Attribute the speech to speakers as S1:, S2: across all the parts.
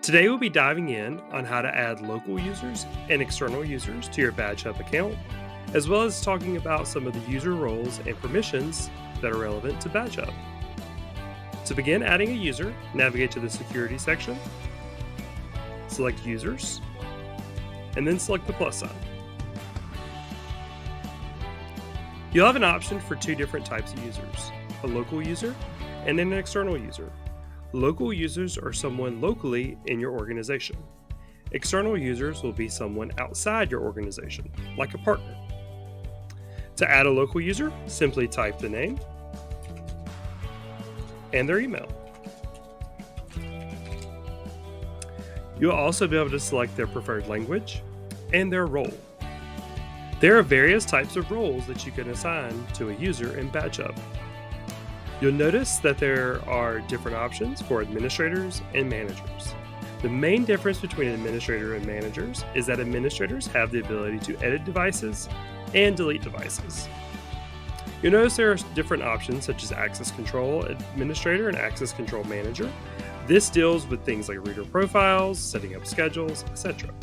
S1: Today we'll be diving in on how to add local users and external users to your BadgeHub account, as well as talking about some of the user roles and permissions that are relevant to BadgeHub. To begin adding a user, navigate to the Security section, select Users, and then select the plus sign. You'll have an option for two different types of users, a local user and an external user. Local users are someone locally in your organization. External users will be someone outside your organization, like a partner. To add a local user, simply type the name and their email. You'll also be able to select their preferred language and their role. There are various types of roles that you can assign to a user in BadgeHub. You'll notice that there are different options for administrators and managers. The main difference between an administrator and managers is that administrators have the ability to edit devices and delete devices. You'll notice there are different options such as Access Control Administrator and Access Control Manager. This deals with things like reader profiles, setting up schedules, etc.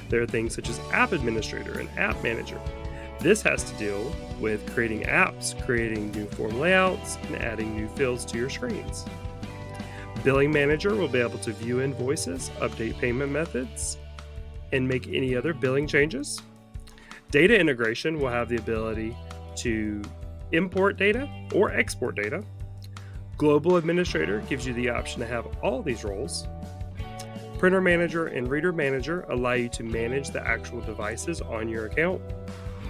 S1: There are things such as App Administrator and App Manager. This has to deal with creating apps, creating new form layouts, and adding new fields to your screens. Billing Manager will be able to view invoices, update payment methods, and make any other billing changes. Data Integration will have the ability to import data or export data. Global Administrator gives you the option to have all these roles. Printer Manager and Reader Manager allow you to manage the actual devices on your account.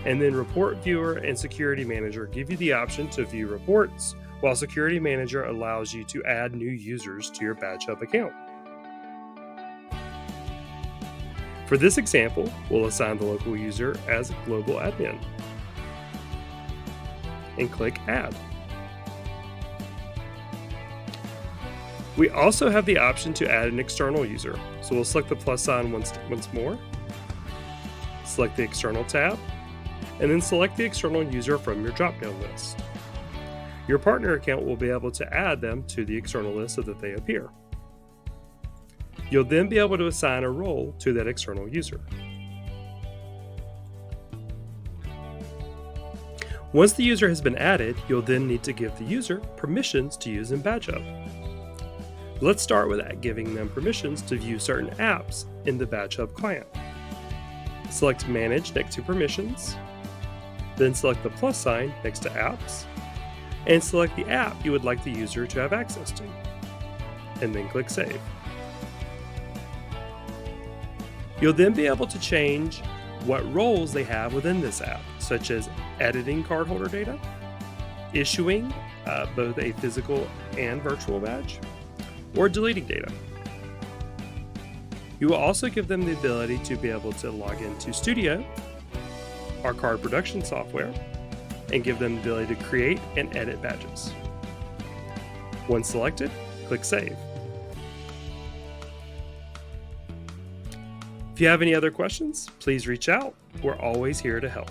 S1: And then Report Viewer and Security Manager give you the option to view reports, while Security Manager allows you to add new users to your BadgeHub account. For this example, we'll assign the local user as Global Admin and click Add. We also have the option to add an external user, so we'll select the plus sign once more, select the External tab, and then select the external user from your drop-down list. Your partner account will be able to add them to the external list so that they appear. You'll then be able to assign a role to that external user. Once the user has been added, you'll then need to give the user permissions to use in BadgeHub. Let's start with giving them permissions to view certain apps in the BadgeHub client. Select Manage next to Permissions, then select the plus sign next to Apps, and select the app you would like the user to have access to, and then click Save. You'll then be able to change what roles they have within this app, such as editing cardholder data, issuing both a physical and virtual badge, or deleting data. You will also give them the ability to be able to log into Studio, our card production software, and give them the ability to create and edit badges. Once selected, click Save. If you have any other questions, please reach out. We're always here to help.